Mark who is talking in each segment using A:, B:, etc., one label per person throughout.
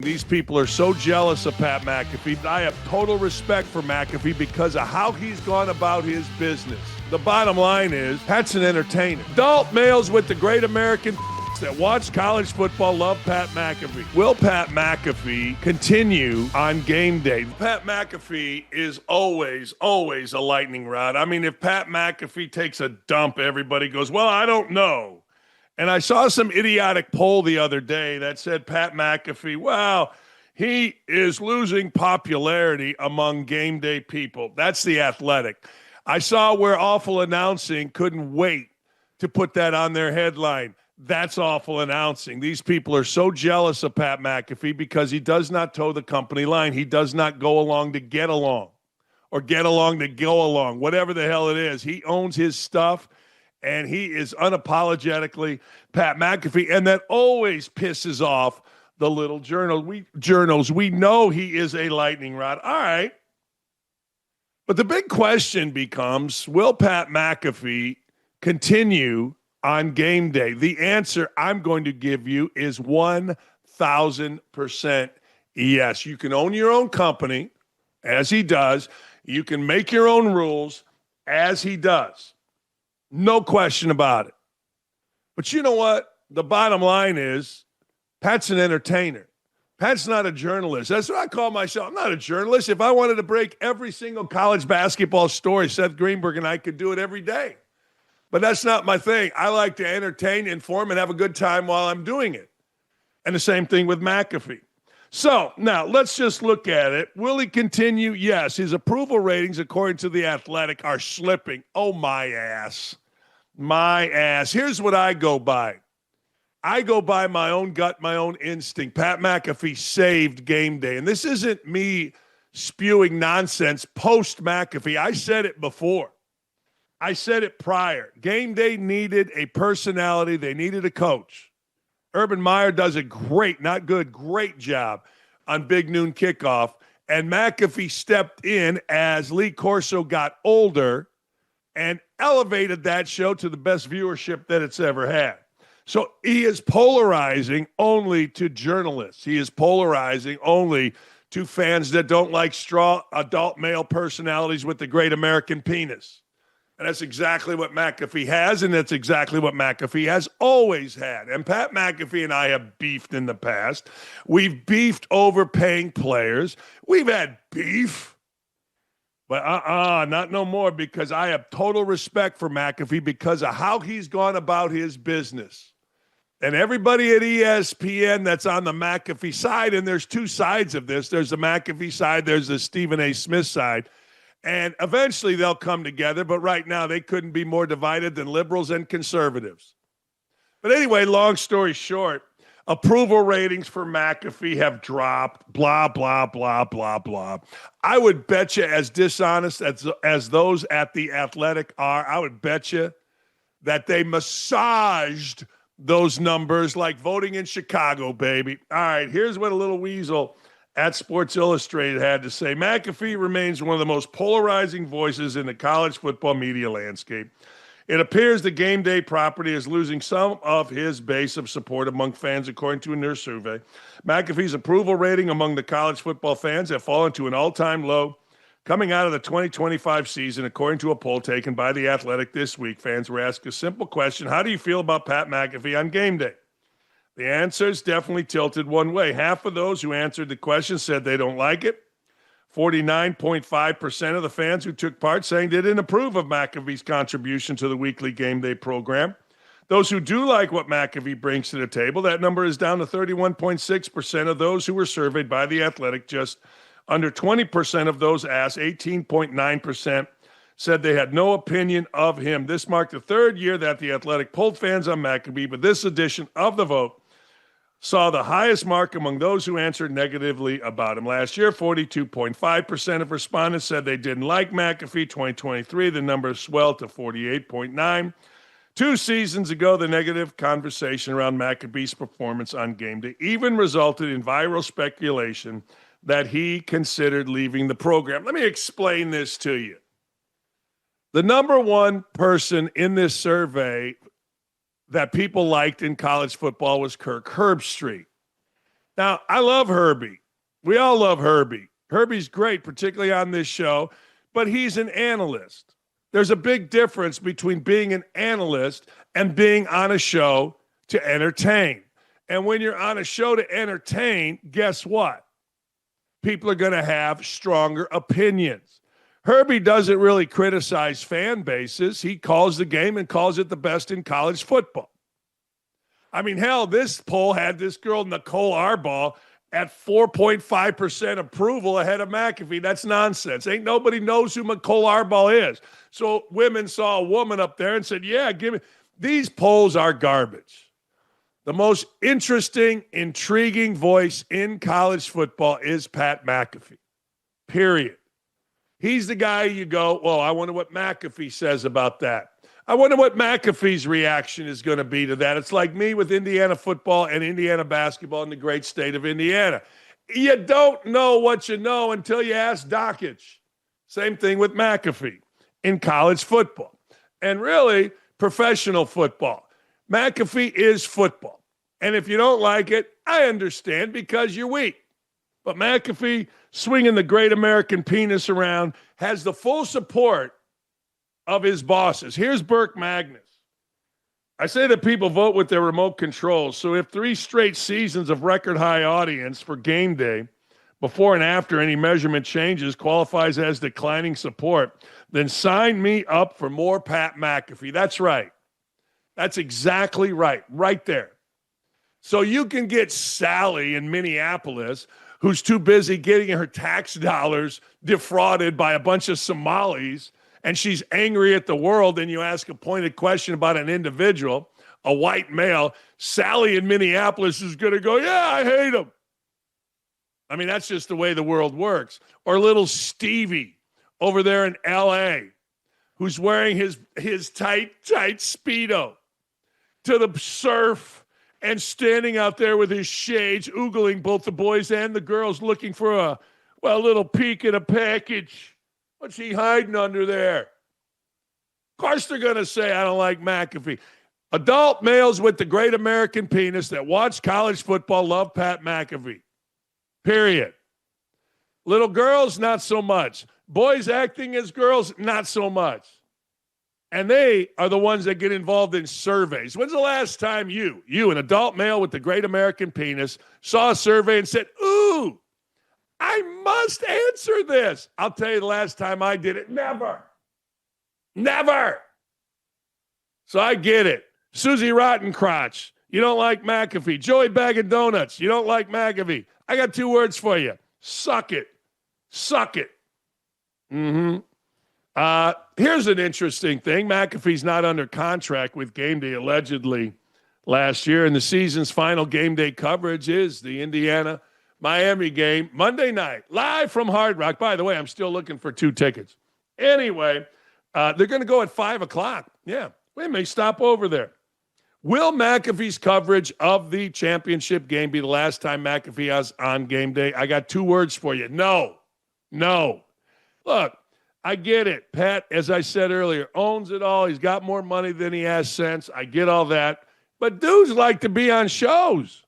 A: These people are so jealous of Pat McAfee. I have total respect for McAfee because of how he's gone about his business. The bottom line is, Pat's an entertainer. Adult males with the great American that watch college football love Pat McAfee. Will Pat McAfee continue on game day? Pat McAfee is always a lightning rod. I mean, if Pat McAfee takes a dump, everybody goes, well, I don't know. And I saw some idiotic poll the other day that said Pat McAfee, well, he is losing popularity among game day people. That's The Athletic. I saw where Awful Announcing couldn't wait to put that on their headline. That's Awful Announcing. These people are so jealous of Pat McAfee because he does not toe the company line. He does not go along to get along or get along to go along, whatever the hell it is. He owns his stuff. And he is unapologetically Pat McAfee. And that always pisses off the little journals. We know he is a lightning rod. All right. But the big question becomes, will Pat McAfee continue on game day? The answer I'm going to give you is 1,000% yes. You can own your own company, as he does. You can make your own rules, as he does. No question about it. But you know what? The bottom line is, Pat's an entertainer. Pat's not a journalist. That's what I call myself. I'm not a journalist. If I wanted to break every single college basketball story, Seth Greenberg and I could do it every day. But that's not my thing. I like to entertain, inform, and have a good time while I'm doing it. And the same thing with McAfee. So now let's just look at it. Will he continue? Yes. His approval ratings, according to The Athletic, are slipping. Oh, my ass. My ass. Here's what I go by. I go by my own gut, my own instinct. Pat McAfee saved game day. And this isn't me spewing nonsense post McAfee. I said it before. I said it prior. Game day needed a personality. They needed a coach. Urban Meyer does a great job on Big Noon Kickoff. And McAfee stepped in as Lee Corso got older and elevated that show to the best viewership that it's ever had. So he is polarizing only to journalists. He is polarizing only to fans that don't like straw adult male personalities with the great American penis. And that's exactly what McAfee has, and that's exactly what McAfee has always had. And Pat McAfee and I have beefed in the past. We've beefed over paying players. We've had beef. But not no more, because I have total respect for McAfee because of how he's gone about his business. And everybody at ESPN that's on the McAfee side, and there's two sides of this. There's the McAfee side, there's the Stephen A. Smith side. And eventually they'll come together, but right now they couldn't be more divided than liberals and conservatives. But anyway, long story short, approval ratings for McAfee have dropped, blah, blah, blah, blah, blah. I would bet you, as dishonest as those at The Athletic are, I would bet you that they massaged those numbers like voting in Chicago, baby. All right, here's what a little weasel at Sports Illustrated had to say. McAfee remains one of the most polarizing voices in the college football media landscape. It appears the game day property is losing some of his base of support among fans, according to a new survey. McAfee's approval rating among the college football fans have fallen to an all-time low coming out of the 2025 season, according to a poll taken by The Athletic this week. Fans were asked a simple question: how do you feel about Pat McAfee on game day? The answers definitely tilted one way. Half of those who answered the question said they don't like it. 49.5% of the fans who took part saying they didn't approve of McAfee's contribution to the weekly game day program. Those who do like what McAfee brings to the table, that number is down to 31.6% of those who were surveyed by The Athletic. Just under 20% of those asked, 18.9%, said they had no opinion of him. This marked the third year that The Athletic polled fans on McAfee, but this edition of the vote saw the highest mark among those who answered negatively about him. Last year, 42.5% of respondents said they didn't like McAfee. 2023, the number swelled to 48.9%. 2 seasons ago, the negative conversation around McAfee's performance on game day even resulted in viral speculation that he considered leaving the program. Let me explain this to you. The number one person in this survey that people liked in college football was Kirk Herbstreit. Now, I love Herbie. We all love Herbie. Herbie's great, particularly on this show, but he's an analyst. There's a big difference between being an analyst and being on a show to entertain. And when you're on a show to entertain, guess what? People are going to have stronger opinions. Herbie doesn't really criticize fan bases. He calls the game and calls it the best in college football. I mean, hell, this poll had this girl, Nicole Arbaugh, at 4.5% approval ahead of McAfee. That's nonsense. Ain't nobody knows who Nicole Arbaugh is. So women saw a woman up there and said, yeah, give me. These polls are garbage. The most interesting, intriguing voice in college football is Pat McAfee, period. He's the guy you go, well, I wonder what McAfee says about that. I wonder what McAfee's reaction is going to be to that. It's like me with Indiana football and Indiana basketball in the great state of Indiana. You don't know what you know until you ask Dakich. Same thing with McAfee in college football. And really, professional football. McAfee is football. And if you don't like it, I understand because you're weak. But McAfee, swinging the great American penis around, has the full support of his bosses. Here's Burke Magnus. I say that people vote with their remote controls. So if 3 straight seasons of record high audience for game day before and after any measurement changes qualifies as declining support, then sign me up for more Pat McAfee. That's right. That's exactly right. Right there. So you can get Sally in Minneapolis, who's too busy getting her tax dollars defrauded by a bunch of Somalis, and she's angry at the world, and you ask a pointed question about an individual, a white male. Sally in Minneapolis is going to go, yeah, I hate him. I mean, that's just the way the world works. Or little Stevie over there in L.A., who's wearing his tight Speedo to the surf and standing out there with his shades, oogling both the boys and the girls, looking for a little peek at a package. What's he hiding under there? Of course they're going to say, I don't like McAfee. Adult males with the great American penis that watch college football love Pat McAfee. Period. Little girls, not so much. Boys acting as girls, not so much. And they are the ones that get involved in surveys. When's the last time you, an adult male with the great American penis, saw a survey and said, ooh, I must answer this? I'll tell you the last time I did it. Never. So I get it. Susie Rottencrotch, you don't like McAfee. Joey Bag of Donuts, you don't like McAfee. I got 2 words for you. Suck it. Mm-hmm. Here's an interesting thing. McAfee's not under contract with GameDay allegedly last year, and the season's final game day coverage is the Indiana-Miami game Monday night, live from Hard Rock. By the way, I'm still looking for 2 tickets. Anyway, they're going to go at 5 o'clock. Yeah, we may stop over there. Will McAfee's coverage of the championship game be the last time McAfee is on game day? I got 2 words for you. No. Look, I get it. Pat, as I said earlier, owns it all. He's got more money than he has sense. I get all that. But dudes like to be on shows.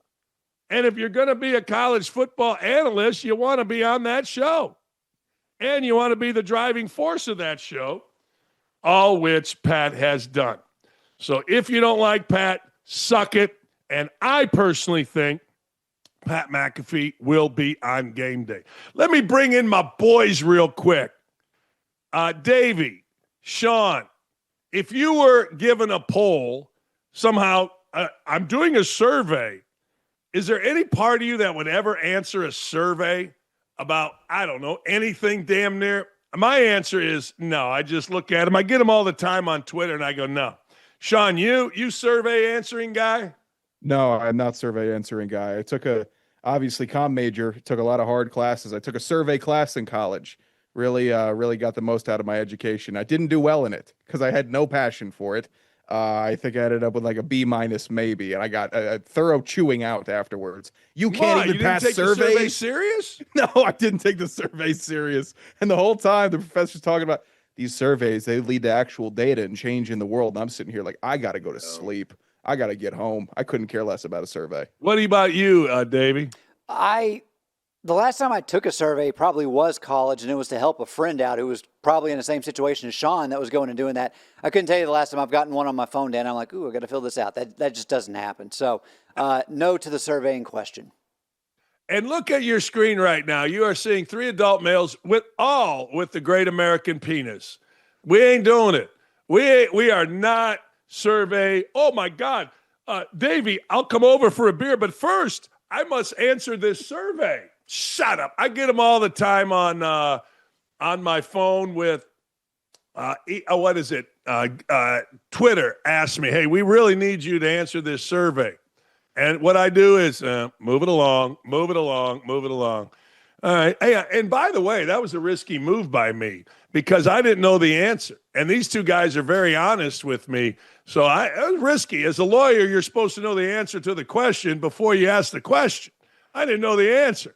A: And if you're going to be a college football analyst, you want to be on that show. And you want to be the driving force of that show, all which Pat has done. So if you don't like Pat, suck it. And I personally think Pat McAfee will be on game day. Let me bring in my boys real quick. Davey, Sean, if you were given a poll, somehow, I'm doing a survey. Is there any part of you that would ever answer a survey about, I don't know, anything damn near? My answer is no. I just look at them. I get them all the time on Twitter, and I go, no. Sean, you survey answering guy?
B: No, I'm not survey answering guy. I took obviously comm major, took a lot of hard classes. I took a survey class in college. Really got the most out of my education. I didn't do well in it because I had no passion for it. I think I ended up with like a B- maybe, and I got a thorough chewing out afterwards. You can't even pass surveys.
A: The survey serious?
B: No, I didn't take the survey serious. And the whole time the professor's talking about these surveys, they lead to actual data and change in the world. And I'm sitting here like, I got to go to sleep. I got to get home. I couldn't care less about a survey.
A: What about you, Davey?
C: The last time I took a survey probably was college, and it was to help a friend out who was probably in the same situation as Sean that was going and doing that. I couldn't tell you the last time I've gotten one on my phone, Dan. I'm like, ooh, I got to fill this out. That just doesn't happen. So no to the survey in question.
A: And look at your screen right now. You are seeing 3 adult males with the great American penis. We ain't doing it. We are not survey. Oh, my God. Davey, I'll come over for a beer, but first I must answer this survey. Shut up. I get them all the time on my phone with, what is it? Twitter asks me, hey, we really need you to answer this survey. And what I do is move it along. All right. Hey, and by the way, that was a risky move by me because I didn't know the answer. And these 2 guys are very honest with me. So it was risky. As a lawyer, you're supposed to know the answer to the question before you ask the question. I didn't know the answer.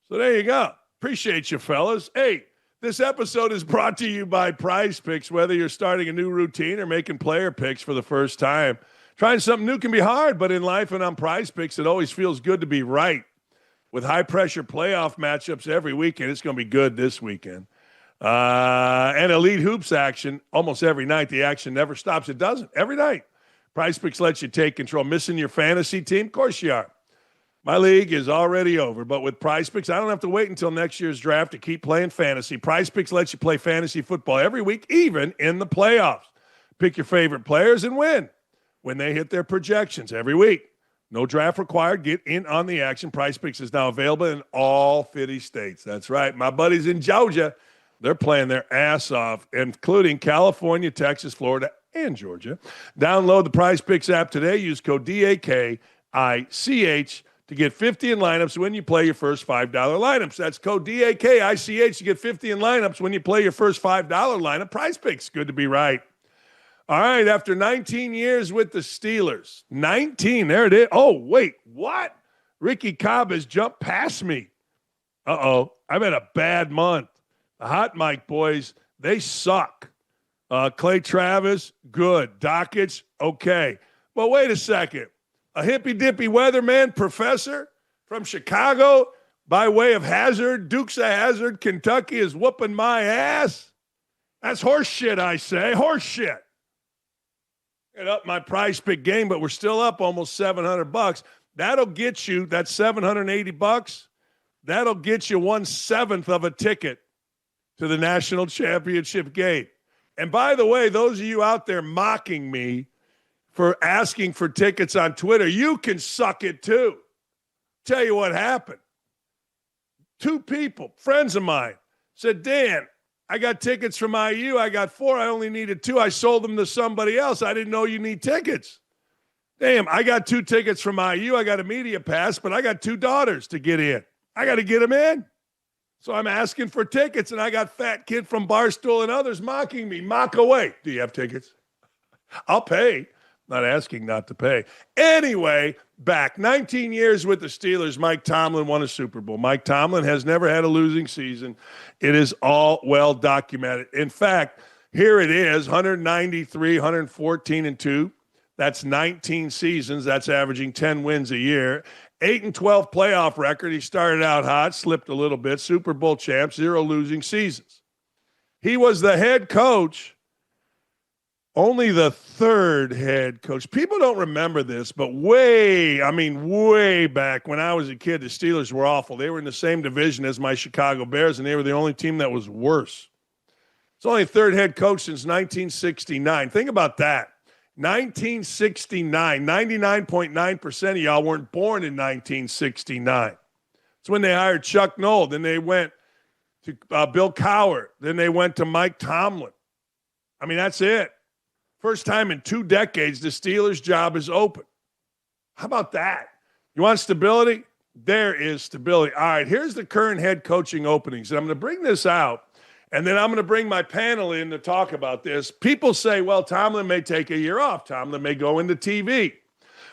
A: So there you go. Appreciate you, fellas. Hey, this episode is brought to you by Prize Picks. Whether you're starting a new routine or making player picks for the first time, trying something new can be hard, but in life and on Prize Picks, it always feels good to be right. With high-pressure playoff matchups every weekend, it's going to be good this weekend. And Elite Hoops action almost every night. The action never stops. It doesn't. Every night. Prize Picks lets you take control. Missing your fantasy team? Of course you are. My league is already over, but with Prize Picks, I don't have to wait until next year's draft to keep playing fantasy. Prize Picks lets you play fantasy football every week, even in the playoffs. Pick your favorite players and win when they hit their projections every week. No draft required. Get in on the action. Prize Picks is now available in all 50 states. That's right. My buddies in Georgia, they're playing their ass off, including California, Texas, Florida, and Georgia. Download the Prize Picks app today. Use code DAKICH to get 50 in lineups when you play your first $5 lineups. That's code DAKICH to get 50 in lineups when you play your first $5 lineup. Prize Picks. Good to be right. All right, after 19 years with the Steelers. 19, there it is. Oh, wait, what? Ricky Cobb has jumped past me. Uh-oh, I've had a bad month. The Hot Mic boys, they suck. Clay Travis, good. Dakich, okay. Well, wait a second. A hippy-dippy weatherman professor from Chicago by way of Hazard, Dukes of Hazzard, Kentucky is whooping my ass? That's horse shit, I say. Horse shit. Get up my Prize Pick game, but we're still up almost $700. That'll get you, that's $780. That'll get you 1/7 of a ticket to the national championship game. And by the way, those of you out there mocking me for asking for tickets on Twitter, you can suck it too. Tell you what happened. 2 people, friends of mine, said, Dan, I got tickets from IU. I got 4. I only needed 2. I sold them to somebody else. I didn't know you need tickets. Damn, I got 2 tickets from IU. I got a media pass, but I got 2 daughters to get in. I got to get them in. So I'm asking for tickets, and I got Fat Kid from Barstool and others mocking me. Mock away. Do you have tickets? I'll pay. Not asking not to pay. Anyway, back 19 years with the Steelers, Mike Tomlin won a Super Bowl. Mike Tomlin has never had a losing season. It is all well documented. In fact, here it is, 193, 114-2. That's 19 seasons. That's averaging 10 wins a year. 8-12 playoff record. He started out hot, slipped a little bit. Super Bowl champ, 0 losing seasons. He was the head coach. Only the 3rd head coach. People don't remember this, but way back when I was a kid, the Steelers were awful. They were in the same division as my Chicago Bears, and they were the only team that was worse. It's only 3rd head coach since 1969. Think about that. 1969. 99.9% of y'all weren't born in 1969. It's when they hired Chuck Noll. Then they went to Bill Cowher. Then they went to Mike Tomlin. I mean, that's it. First time in 2 decades, the Steelers' job is open. How about that? You want stability? There is stability. All right, here's the current head coaching openings. And I'm going to bring this out, and then I'm going to bring my panel in to talk about this. People say, well, Tomlin may take a year off. Tomlin may go into TV.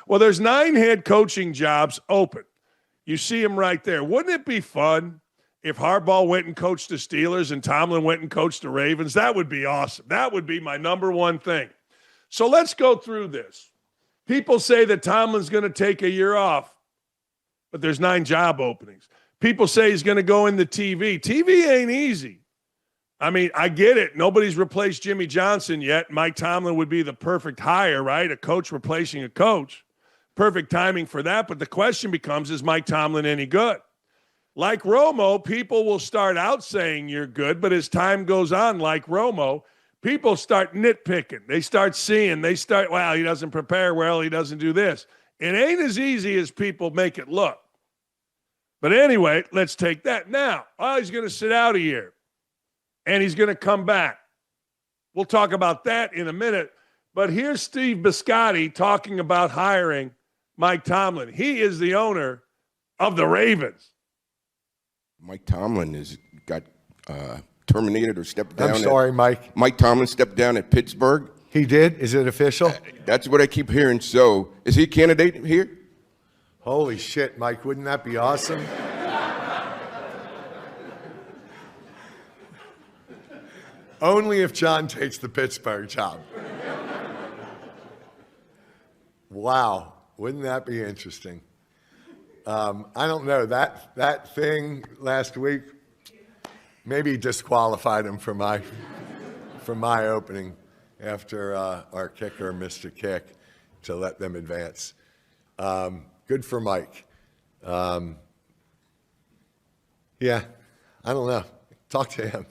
A: Well, there's 9 head coaching jobs open. You see them right there. Wouldn't it be fun if Harbaugh went and coached the Steelers and Tomlin went and coached the Ravens? That would be awesome. That would be my number one thing. So let's go through this. People say that Tomlin's going to take a year off. but there's 9 job openings. People say he's going to go into TV. TV ain't easy. I mean, I get it. Nobody's replaced Jimmy Johnson yet. Mike Tomlin would be the perfect hire, right? A coach replacing a coach. Perfect timing for that. But the question becomes, is Mike Tomlin any good? Like Romo, people will start out saying you're good, but as time goes on, like Romo, people start nitpicking. They start seeing, wow, he doesn't prepare well, he doesn't do this. It ain't as easy as people make it look. But anyway, let's take that. Now, he's going to sit out a year, and he's going to come back. We'll talk about that in a minute. But here's Steve Biscotti talking about hiring Mike Tomlin. He is the owner of the Ravens.
D: Mike Tomlin got terminated or stepped down.
E: I'm sorry, Mike.
D: Mike Tomlin stepped down at Pittsburgh.
E: He did? Is it official?
D: That's what I keep hearing. So, is he a candidate here?
E: Holy shit, Mike. Wouldn't that be awesome? Only if John takes the Pittsburgh job. Wow. Wouldn't that be interesting? I don't know. That thing last week maybe disqualified him from my opening after our kicker missed a kick to let them advance. Good for Mike. Yeah, I don't know. Talk to him.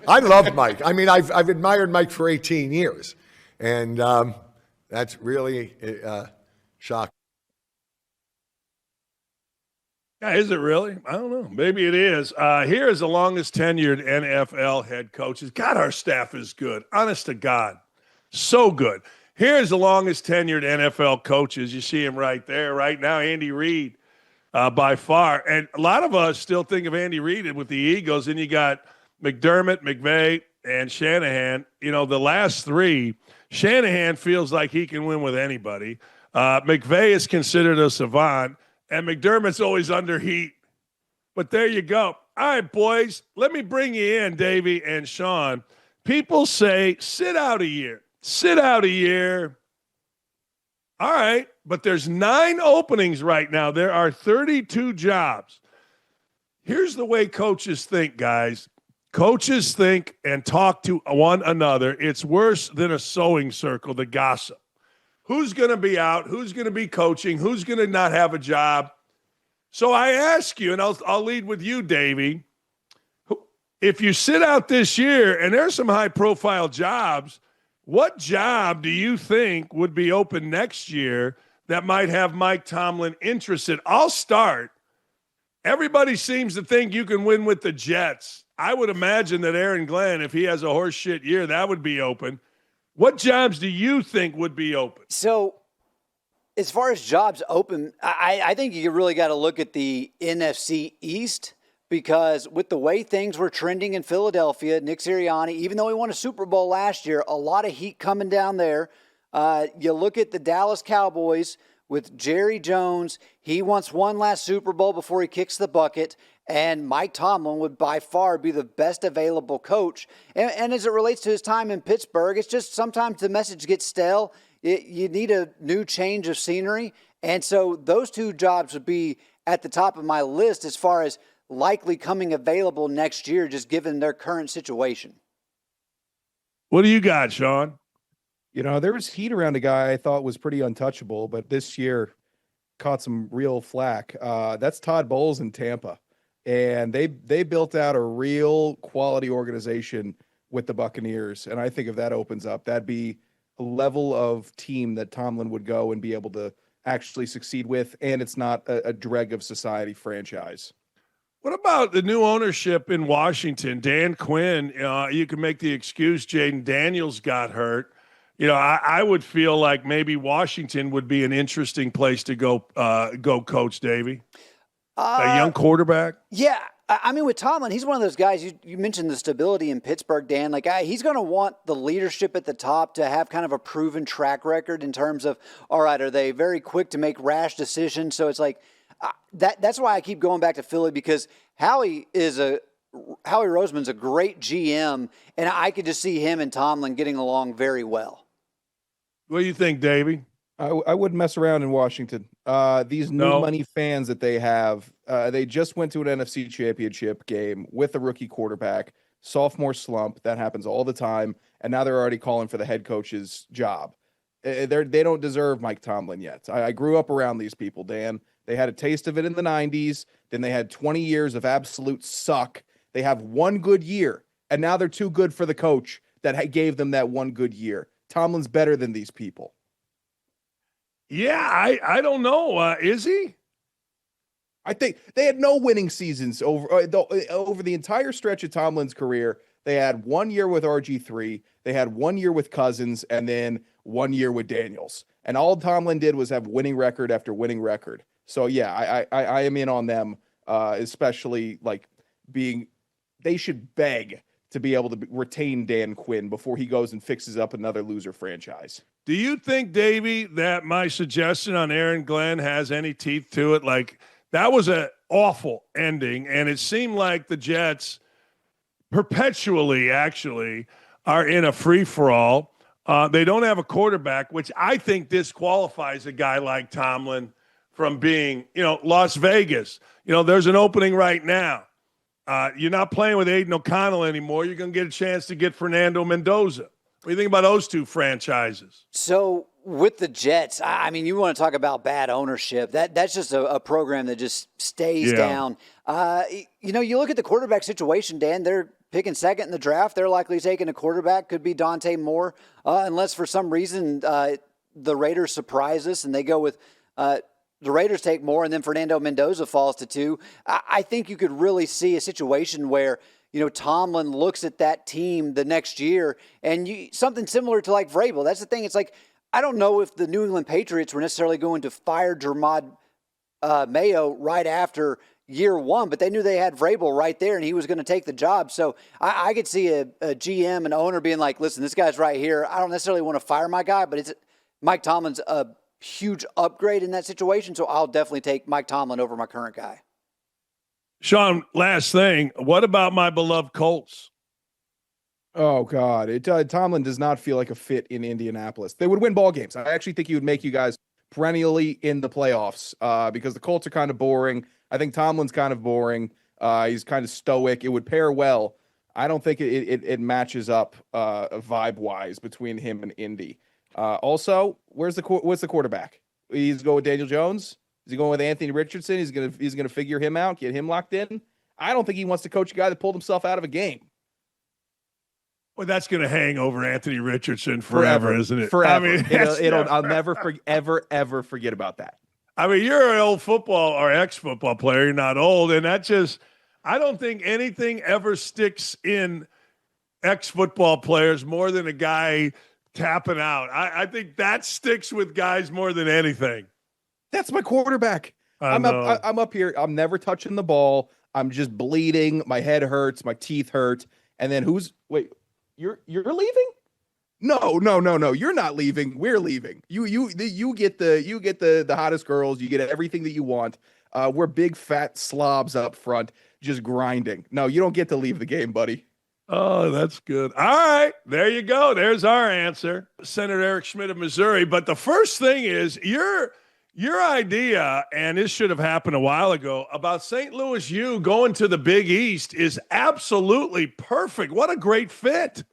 E: I love Mike. I mean, I've admired Mike for 18 years, and that's really shocking.
A: Yeah, is it really? I don't know. Maybe it is. Here is the longest tenured NFL head coaches. God, our staff is good. Honest to God. So good. Here's the longest tenured NFL coaches. You see him right there. Right now, Andy Reid by far. And a lot of us still think of Andy Reid with the Eagles. And you got McDermott, McVay, and Shanahan. You know, the last 3, Shanahan feels like he can win with anybody. McVay is considered a savant. And McDermott's always under heat. But there you go. All right, boys, let me bring you in, Davey and Sean. People say, sit out a year. Sit out a year. All right, but there's 9 openings right now. There are 32 jobs. Here's the way coaches think, guys. Coaches think and talk to one another. It's worse than a sewing circle, the gossip. Who's going to be out? Who's going to be coaching? Who's going to not have a job? So I ask you, and I'll lead with you, Davey. If you sit out this year, and there's some high-profile jobs, what job do you think would be open next year that might have Mike Tomlin interested? I'll start. Everybody seems to think you can win with the Jets. I would imagine that Aaron Glenn, if he has a horseshit year, that would be open. What jobs do you think would be open?
C: So, as far as jobs open, I think you really got to look at the NFC East, because with the way things were trending in Philadelphia, Nick Sirianni, even though he won a Super Bowl last year, a lot of heat coming down there. You look at the Dallas Cowboys with Jerry Jones. He wants one last Super Bowl before he kicks the bucket. And Mike Tomlin would by far be the best available coach. And as it relates to his time in Pittsburgh, it's just sometimes the message gets stale. You need a new change of scenery. And so those 2 jobs would be at the top of my list as far as likely coming available next year, just given their current situation.
A: What do you got, Sean?
B: You know, there was heat around a guy I thought was pretty untouchable, but this year caught some real flack. That's Todd Bowles in Tampa. And they built out a real quality organization with the Buccaneers. And I think if that opens up, that'd be a level of team that Tomlin would go and be able to actually succeed with. And it's not a dreg of society franchise.
A: What about the new ownership in Washington? Dan Quinn, you can make the excuse Jaden Daniels got hurt. You know, I would feel like maybe Washington would be an interesting place to go coach, Davey. A young quarterback?
C: Yeah. I mean, with Tomlin, he's one of those guys, you mentioned the stability in Pittsburgh, Dan. Like, he's going to want the leadership at the top to have kind of a proven track record in terms of, all right, are they very quick to make rash decisions? So it's like, that's why I keep going back to Philly, because Howie Roseman's a great GM, and I could just see him and Tomlin getting along very well.
A: What do you think, Davey?
B: I wouldn't mess around in Washington. These new
A: No.
B: money fans that they have, they just went to an NFC championship game with a rookie quarterback, sophomore slump. That happens all the time. And now they're already calling for the head coach's job. They don't deserve Mike Tomlin yet. I grew up around these people, Dan. They had a taste of it in the 90s. Then they had 20 years of absolute suck. They have one good year, and now they're too good for the coach that gave them that one good year. Tomlin's better than these people.
A: Yeah, I don't know. Is he?
B: I think they had no winning seasons over the entire stretch of Tomlin's career. They had 1 year with RG3, they had 1 year with Cousins, and then 1 year with Daniels. And all Tomlin did was have winning record after winning record. So yeah, I am in on them, especially like they should beg to be able to retain Dan Quinn before he goes and fixes up another loser franchise.
A: Do you think, Davey, that my suggestion on Aaron Glenn has any teeth to it? Like, that was an awful ending, and it seemed like the Jets perpetually, actually, are in a free-for-all. They don't have a quarterback, which I think disqualifies a guy like Tomlin from being, Las Vegas. There's an opening right now. You're not playing with Aiden O'Connell anymore. You're going to get a chance to get Fernando Mendoza. What do you think about those two franchises?
C: So with the Jets, I mean, you want to talk about bad ownership. That's just a program that just stays down. You look at the quarterback situation, Dan. They're picking second in the draft. They're likely taking a quarterback. Could be Dante Moore, unless for some reason the Raiders surprise us and they go with the Raiders take Moore and then Fernando Mendoza falls to 2. I think you could really see a situation where Tomlin looks at that team the next year and something similar to like Vrabel. That's the thing. It's like, I don't know if the New England Patriots were necessarily going to fire Jermod Mayo right after year 1, but they knew they had Vrabel right there and he was going to take the job. So I could see a GM and owner being like, listen, this guy's right here. I don't necessarily want to fire my guy, but Mike Tomlin's a huge upgrade in that situation. So I'll definitely take Mike Tomlin over my current guy.
A: Sean, last thing. What about my beloved Colts?
B: Oh, God. Tomlin does not feel like a fit in Indianapolis. They would win ball games. I actually think he would make you guys perennially in the playoffs because the Colts are kind of boring. I think Tomlin's kind of boring. He's kind of stoic. It would pair well. I don't think it matches up vibe-wise between him and Indy. Also, what's the quarterback? He's going with Daniel Jones? Is he going with Anthony Richardson? He's gonna figure him out, get him locked in. I don't think he wants to coach a guy that pulled himself out of a game.
A: Well, that's going to hang over Anthony Richardson forever, isn't it?
B: Forever.
A: I mean,
B: I'll never ever forget about that.
A: I mean, you're an old football or ex-football player. You're not old, and I don't think anything ever sticks in ex-football players more than a guy tapping out. I think that sticks with guys more than anything.
B: That's my quarterback. I'm up here. I'm never touching the ball. I'm just bleeding. My head hurts. My teeth hurt. And then you're leaving? No. You're not leaving. We're leaving. You get the hottest girls. You get everything that you want. We're big fat slobs up front, just grinding. No, you don't get to leave the game, buddy.
A: Oh, that's good. All right, there you go. There's our answer, Senator Eric Schmitt of Missouri. But the first thing is your idea, and this should have happened a while ago, about St. Louis U going to the Big East is absolutely perfect. What a great fit.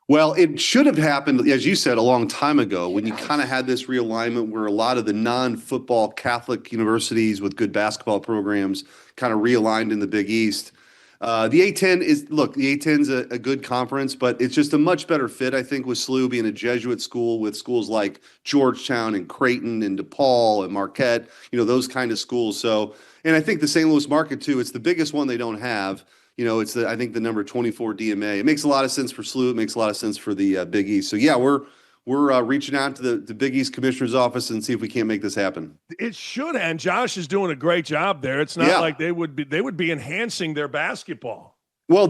F: Well, it should have happened, as you said, a long time ago when you kind of had this realignment where a lot of the non-football Catholic universities with good basketball programs kind of realigned in the Big East. The A-10's a good conference, but it's just a much better fit, I think, with SLU being a Jesuit school with schools like Georgetown and Creighton and DePaul and Marquette, those kind of schools. So, and I think the St. Louis market too, it's the biggest one they don't have. It's I think the number 24 DMA. It makes a lot of sense for SLU. It makes a lot of sense for the Big East. So yeah, we're reaching out to the Big East Commissioner's office and see if we can't make this happen.
A: It should, and Josh is doing a great job there. It's not like they would be enhancing their basketball.
F: Well,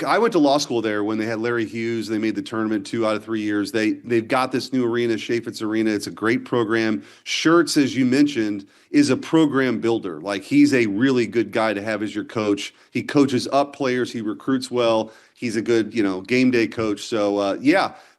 F: I went to law school there when they had Larry Hughes. They made the tournament 2 out of 3 years. They've got this new arena, Chaffetz Arena. It's a great program. Schertz, as you mentioned, is a program builder. Like, he's a really good guy to have as your coach. He coaches up players. He recruits well. He's a good, game day coach. So,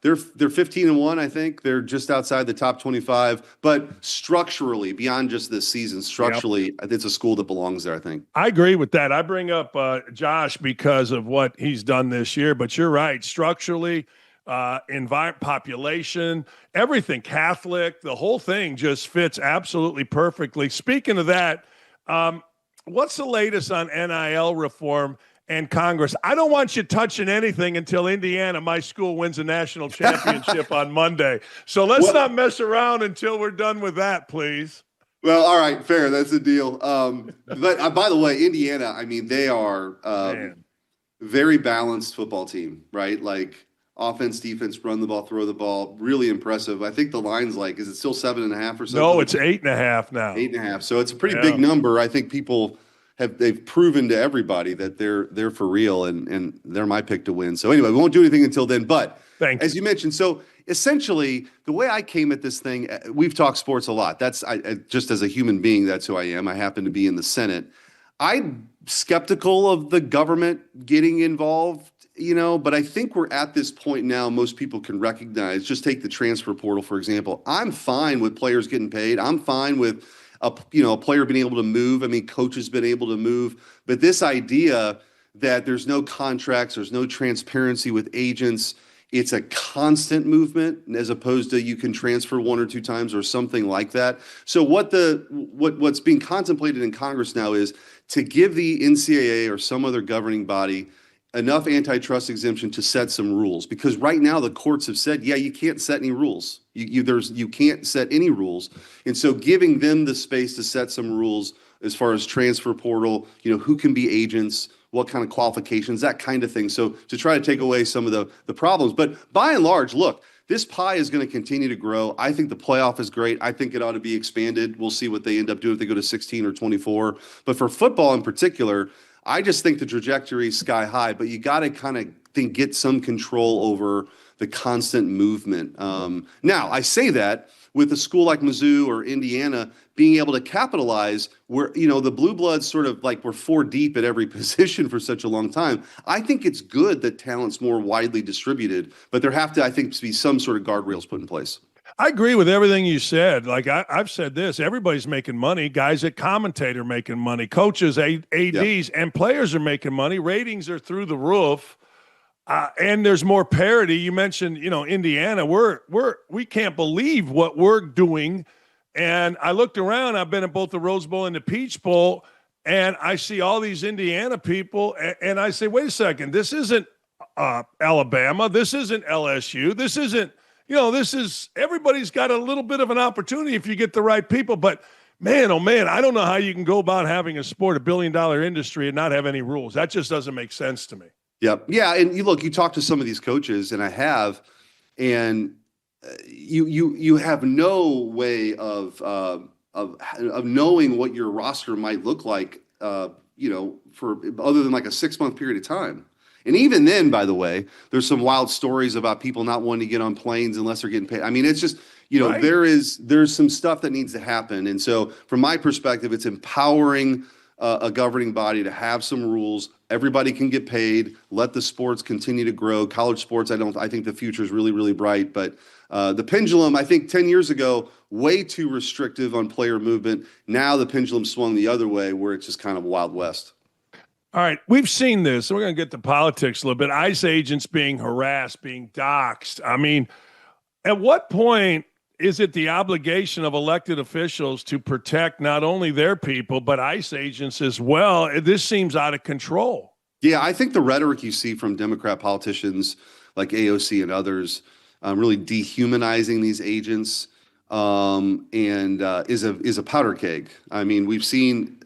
F: they're 15-1. I think they're just outside the top 25. But structurally, beyond just this season, structurally, it's a school that belongs there. I think.
A: I agree with that. I bring up Josh because of what he's done this year, but you're right. Structurally, population, everything, Catholic, the whole thing just fits absolutely perfectly. Speaking of that, what's the latest on NIL reform and Congress? I don't want you touching anything until Indiana, my school, wins a national championship on Monday. So let's not mess around until we're done with that, please.
F: Well, all right, fair. That's the deal. But by the way, Indiana, I mean, they are very balanced football team, right? Like offense, defense, run the ball, throw the ball. Really impressive. I think the line's is it still 7.5 or something?
A: No, it's 8.5 now.
F: 8.5. So it's a pretty big number. I think people they've proven to everybody that they're for real, and they're my pick to win. So anyway, we won't do anything until then. But as you mentioned, so essentially the way I came at this thing, we've talked sports a lot. That's just as a human being, that's who I am. I happen to be in the Senate. I'm skeptical of the government getting involved, but I think we're at this point now. Most people can recognize, just take the transfer portal, for example. I'm fine with players getting paid. I'm fine with a player being able to move. I mean, coaches been able to move, but this idea that there's no contracts, there's no transparency with agents, it's a constant movement as opposed to you can transfer 1 or 2 times or something like that. So what's being contemplated in Congress now is to give the NCAA or some other governing body enough antitrust exemption to set some rules, because right now the courts have said, you can't set any rules. You can't set any rules. And so giving them the space to set some rules as far as transfer portal, who can be agents, what kind of qualifications, that kind of thing. So to try to take away some of the problems. But by and large, look, this pie is going to continue to grow. I think the playoff is great. I think it ought to be expanded. We'll see what they end up doing if they go to 16 or 24. But for football in particular, I just think the trajectory is sky high, but you got to kind of get some control over the constant movement. Now, I say that with a school like Mizzou or Indiana being able to capitalize where, the blue bloods sort of were 4 deep at every position for such a long time. I think it's good that talent's more widely distributed, but there have to, I think, be some sort of guardrails put in place.
A: I agree with everything you said. I've said this, everybody's making money. Guys at commentator making money. Coaches, ADs, and players are making money. Ratings are through the roof. And there's more parity. You mentioned, Indiana. We can't believe what we're doing. And I looked around. I've been at both the Rose Bowl and the Peach Bowl, and I see all these Indiana people, and I say, wait a second, this isn't Alabama. This isn't LSU. This isn't. Everybody's got a little bit of an opportunity if you get the right people. But man, oh man, I don't know how you can go about having a sport, $1 billion industry, and not have any rules. That just doesn't make sense to me.
F: Yep. Yeah. And you talk to some of these coaches, and I have, and you have no way of knowing what your roster might look like, for other than a 6-month period of time. And even then, by the way, there's some wild stories about people not wanting to get on planes unless they're getting paid. I mean, it's just, right. There's some stuff that needs to happen. And so from my perspective, it's empowering a governing body to have some rules. Everybody can get paid. Let the sports continue to grow. College sports, I think the future is really, really bright. But the pendulum, I think 10 years ago, way too restrictive on player movement. Now the pendulum swung the other way, where it's just kind of Wild West.
A: All right, we've seen this. We're going to get to politics a little bit. ICE agents being harassed, being doxxed. I mean, at what point is it the obligation of elected officials to protect not only their people, but ICE agents as well? This seems out of control.
F: Yeah, I think the rhetoric you see from Democrat politicians like AOC and others really dehumanizing these agents is a powder keg. I mean, we've seen,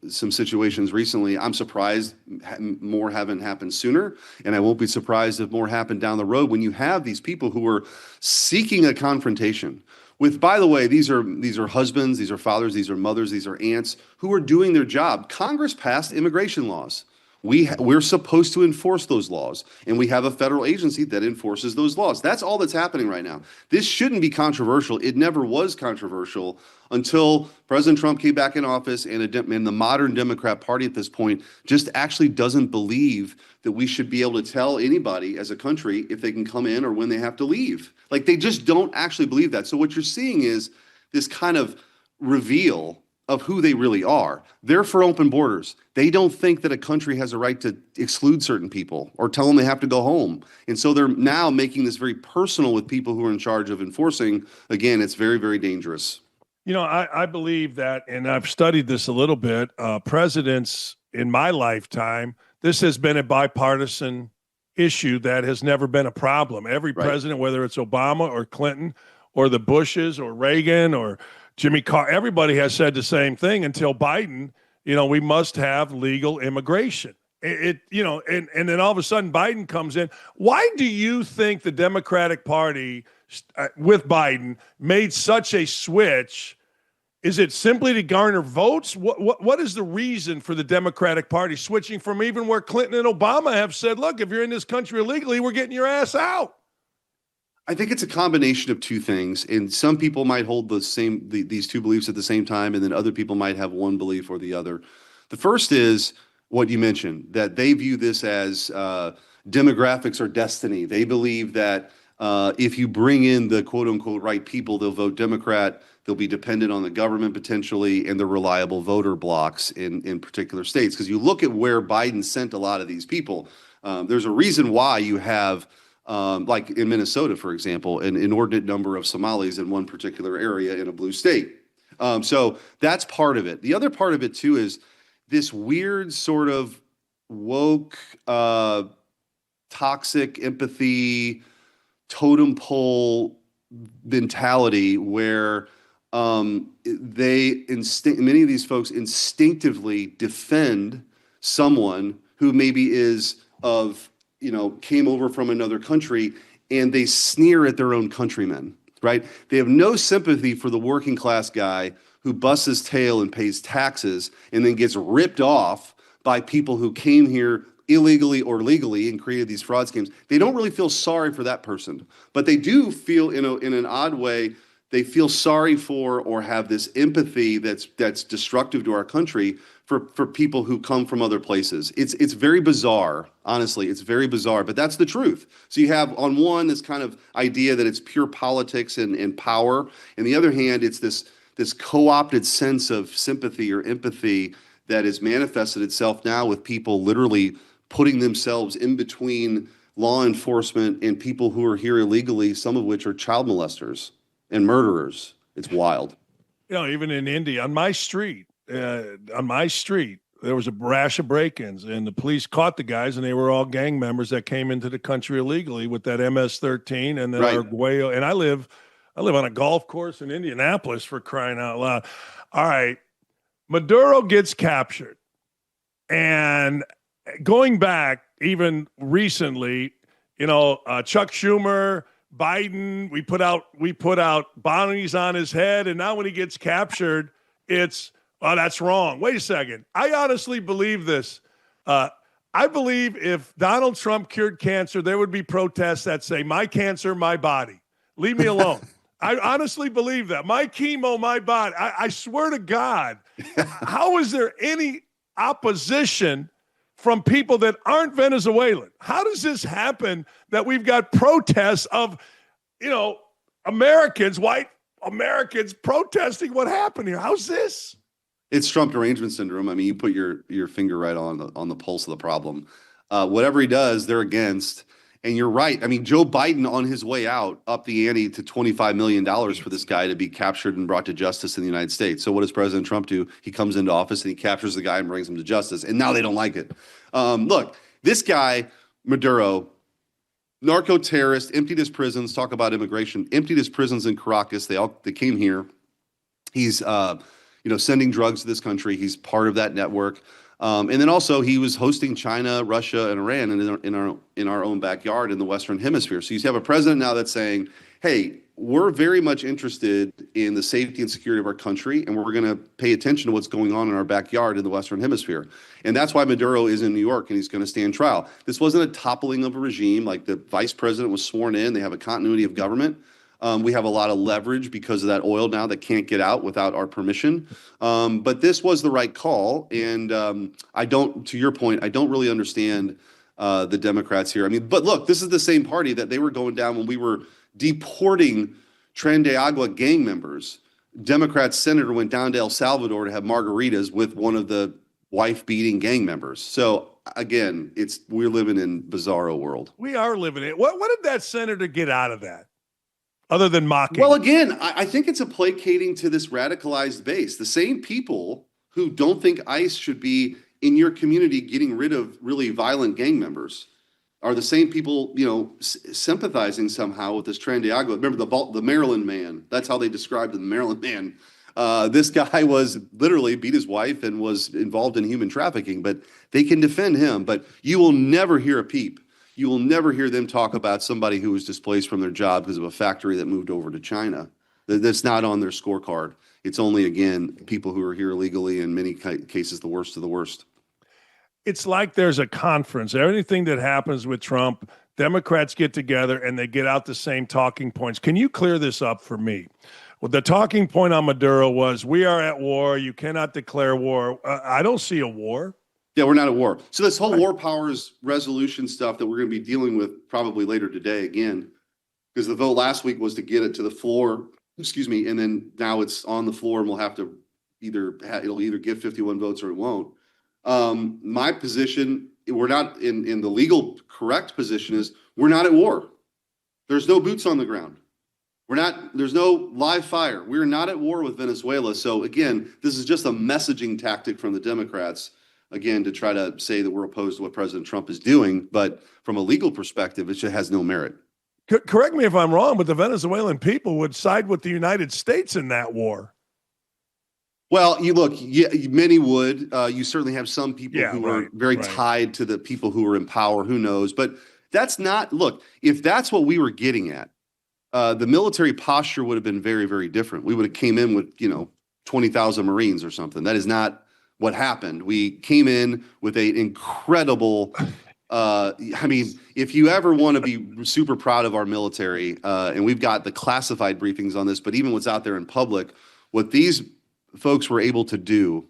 F: some situations recently. I'm surprised more haven't happened sooner, and I won't be surprised if more happen down the road when you have these people who are seeking a confrontation with, by the way, these are husbands, these are fathers, these are mothers, these are aunts who are doing their job. Congress passed immigration laws. We're supposed to enforce those laws, and we have a federal agency that enforces those laws. That's all that's happening right now. This shouldn't be controversial. It never was controversial until President Trump came back in office, and the modern Democrat Party at this point just actually doesn't believe that we should be able to tell anybody as a country if they can come in or when they have to leave. Like, they just don't actually believe that. So what you're seeing is this kind of reveal of who they really are. They're for open borders. They don't think that a country has a right to exclude certain people or tell them they have to go home. And so they're now making this very personal with people who are in charge of enforcing. Again, it's very, very dangerous.
A: You know, I believe that, and I've studied this a little bit, presidents in my lifetime, this has been a bipartisan issue that has never been a problem. Every president, whether it's Obama or Clinton or the Bushes or Reagan or Jimmy Carter, everybody has said the same thing until Biden. You know, we must have legal immigration. And then all of a sudden Biden comes in. Why do you think the Democratic Party with Biden made such a switch? Is it simply to garner votes? What is the reason for the Democratic Party switching from even where Clinton and Obama have said, look, if you're in this country illegally, we're getting your ass out?
F: I think it's a combination of two things, and some people might hold these two beliefs at the same time, and then other people might have one belief or the other. The first is what you mentioned, that they view this as demographics or destiny. They believe that if you bring in the quote-unquote right people, they'll vote Democrat, they'll be dependent on the government potentially, and the reliable voter blocks in particular states. Because you look at where Biden sent a lot of these people, there's a reason why you have like in Minnesota, for example, an inordinate number of Somalis in one particular area in a blue state. So that's part of it. The other part of it, too, is this weird sort of woke, toxic empathy, totem pole mentality where many of these folks instinctively defend someone who maybe is came over from another country, and they sneer at their own countrymen, right? They have no sympathy for the working class guy who busts his tail and pays taxes and then gets ripped off by people who came here illegally or legally and created these fraud schemes. They don't really feel sorry for that person, but they do feel in an odd way, they feel sorry for or have this empathy that's destructive to our country for people who come from other places. It's very bizarre, honestly. It's very bizarre, but that's the truth. So you have on one this kind of idea that it's pure politics and power, and the other hand, it's this co-opted sense of sympathy or empathy that has manifested itself now with people literally putting themselves in between law enforcement and people who are here illegally, some of which are child molesters and murderers. It's wild.
A: You know, even in India, on my street, there was a rash of break-ins, and the police caught the guys, and they were all gang members that came into the country illegally with that MS-13 and then Arguello. And I live on a golf course in Indianapolis, for crying out loud. All right, Maduro gets captured, and going back even recently, Chuck Schumer, Biden, we put out bounties on his head, and now when he gets captured, it's that's wrong. Wait a second. I honestly believe this. I believe if Donald Trump cured cancer, there would be protests that say, my cancer, my body. Leave me alone. I honestly believe that. My chemo, my body. I swear to God, how is there any opposition from people that aren't Venezuelan? How does this happen that we've got protests of, Americans, white Americans protesting what happened here? How's this?
F: It's Trump derangement syndrome. I mean, you put your finger right on the pulse of the problem. Whatever he does, they're against. And you're right. I mean, Joe Biden on his way out upped the ante to $25 million for this guy to be captured and brought to justice in the United States. So what does President Trump do? He comes into office and he captures the guy and brings him to justice. And now they don't like it. Look, this guy, Maduro, narco-terrorist, emptied his prisons, talk about immigration, emptied his prisons in Caracas. They came here. He's sending drugs to this country. He's part of that network. And then also he was hosting China, Russia, and Iran in our own backyard in the Western Hemisphere. So you have a president now that's saying, hey, we're very much interested in the safety and security of our country, and we're going to pay attention to what's going on in our backyard in the Western Hemisphere. And that's why Maduro is in New York, and he's going to stand trial. This wasn't a toppling of a regime. Like, the vice president was sworn in. They have a continuity of government. We have a lot of leverage because of that oil now that can't get out without our permission. But this was the right call. And to your point, I don't really understand the Democrats here. I mean, but look, this is the same party that they were going down when we were deporting Tren de Agua gang members. Democrat senator went down to El Salvador to have margaritas with one of the wife-beating gang members. So again, we're living in bizarro world.
A: We are living it. What did that senator get out of that, other than mocking?
F: Well, again, I think it's a placating to this radicalized base. The same people who don't think ICE should be in your community getting rid of really violent gang members are the same people, sympathizing somehow with this Tren de Agua. Remember the Maryland man? That's how they described the Maryland man. This guy was literally beat his wife and was involved in human trafficking, but they can defend him. But you will never hear a peep. You will never hear them talk about somebody who was displaced from their job because of a factory that moved over to China. That's not on their scorecard. It's only, again, people who are here illegally, in many cases, the worst of the worst.
A: It's like there's a conference. Everything that happens with Trump, Democrats get together and they get out the same talking points. Can you clear this up for me? Well, the talking point on Maduro was, we are at war. You cannot declare war. I don't see a war.
F: Yeah, we're not at war. So this whole war powers resolution stuff that we're going to be dealing with probably later today again, because the vote last week was to get it to the floor, and then now it's on the floor and we'll have to it'll either get 51 votes or it won't. My position, we're not in the legal correct position, is we're not at war. There's no boots on the ground. There's no live fire. We're not at war with Venezuela. So again, this is just a messaging tactic from the Democrats, again, to try to say that we're opposed to what President Trump is doing. But from a legal perspective, it just has no merit.
A: Correct me if I'm wrong, but the Venezuelan people would side with the United States in that war.
F: Well, many would. You certainly have some people who are very tied to the people who are in power. Who knows? But that's not, look, if that's what we were getting at, the military posture would have been very, very different. We would have came in with, 20,000 Marines or something. That is not what happened. We came in with an incredible, if you ever want to be super proud of our military, and we've got the classified briefings on this, but even what's out there in public, what these folks were able to do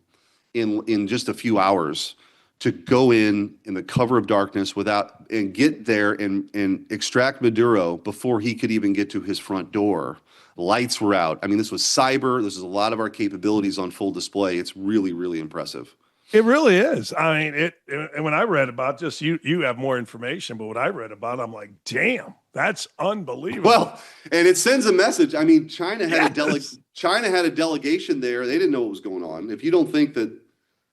F: in just a few hours to go in the cover of darkness and get there and extract Maduro before he could even get to his front door. Lights were out. I mean, this was cyber. This is a lot of our capabilities on full display. It's really, really impressive.
A: It really is. I mean, and when I read about this, you have more information, but what I read about, I'm like, damn, that's unbelievable.
F: Well, and it sends a message. I mean, China had a delegation there. They didn't know what was going on. If you don't think that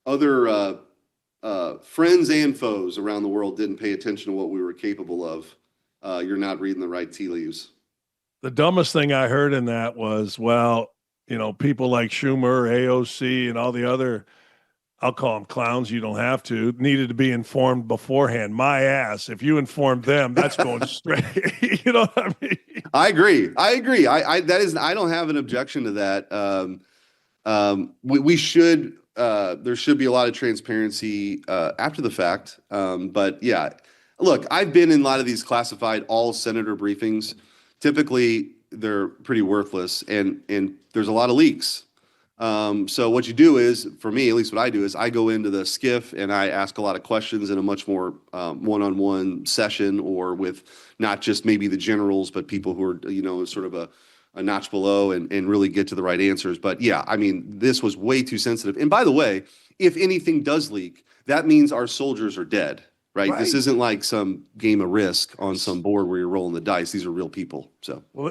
F: other friends and foes around the world didn't pay attention to what we were capable of, you're not reading the right tea leaves.
A: The dumbest thing I heard in that was, people like Schumer, AOC, and all the other, I'll call them clowns, you don't have to, needed to be informed beforehand. My ass, if you informed them, that's going straight. You know what I mean?
F: I agree. I don't have an objection to that. We should, there should be a lot of transparency after the fact. But yeah, look, I've been in a lot of these classified all senator briefings. Typically, they're pretty worthless, and there's a lot of leaks. So what you do is, for me, at least what I do is I go into the skiff and I ask a lot of questions in a much more one-on-one session, or with not just maybe the generals, but people who are, sort of a notch below, and really get to the right answers. But yeah, I mean, this was way too sensitive. And by the way, if anything does leak, that means our soldiers are dead, right? This isn't like some game of Risk on some board where you're rolling the dice. These are real people. So,
A: well,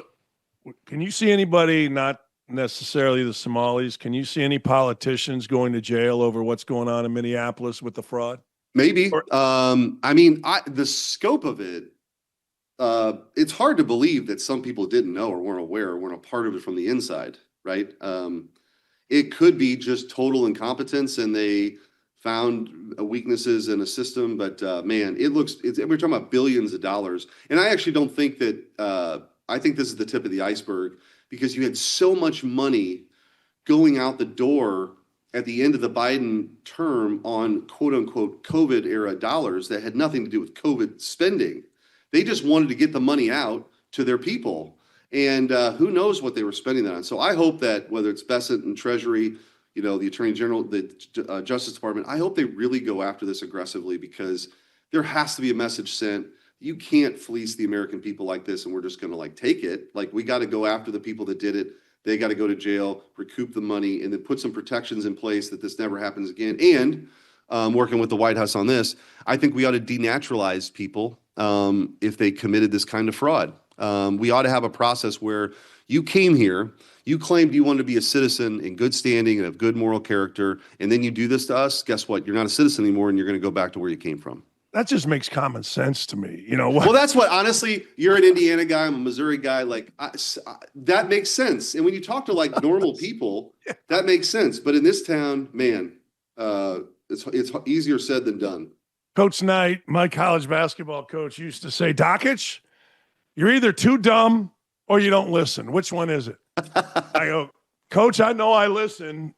A: can you see anybody, not necessarily the Somalis, can you see any politicians going to jail over what's going on in Minneapolis with the fraud?
F: Maybe. The scope of it, it's hard to believe that some people didn't know or weren't aware or weren't a part of it from the inside, right? It could be just total incompetence and they found weaknesses in a system, but man, we're talking about billions of dollars. And I actually don't think that I think this is the tip of the iceberg because you had so much money going out the door at the end of the Biden term on quote unquote COVID era dollars that had nothing to do with COVID spending. They just wanted to get the money out to their people. And who knows what they were spending that on. So I hope that whether it's Bessent and Treasury, the Attorney General, the Justice Department, I hope they really go after this aggressively because there has to be a message sent. You can't fleece the American people like this and we're just going to take it. We got to go after the people that did it. They got to go to jail, recoup the money, and then put some protections in place that this never happens again. And working with the White House on this, I think we ought to denaturalize people if they committed this kind of fraud. We ought to have a process where you came here, you claimed you wanted to be a citizen in good standing and of good moral character, and then you do this to us, guess what? You're not a citizen anymore, and you're going to go back to where you came from.
A: That just makes common sense to me.
F: Well, that's what, honestly, you're an Indiana guy, I'm a Missouri guy. That makes sense. And when you talk to normal people, that makes sense. But in this town, man, it's easier said than done.
A: Coach Knight, my college basketball coach, used to say, Dakich, you're either too dumb or you don't listen. Which one is it? I go, Coach, I know I listen.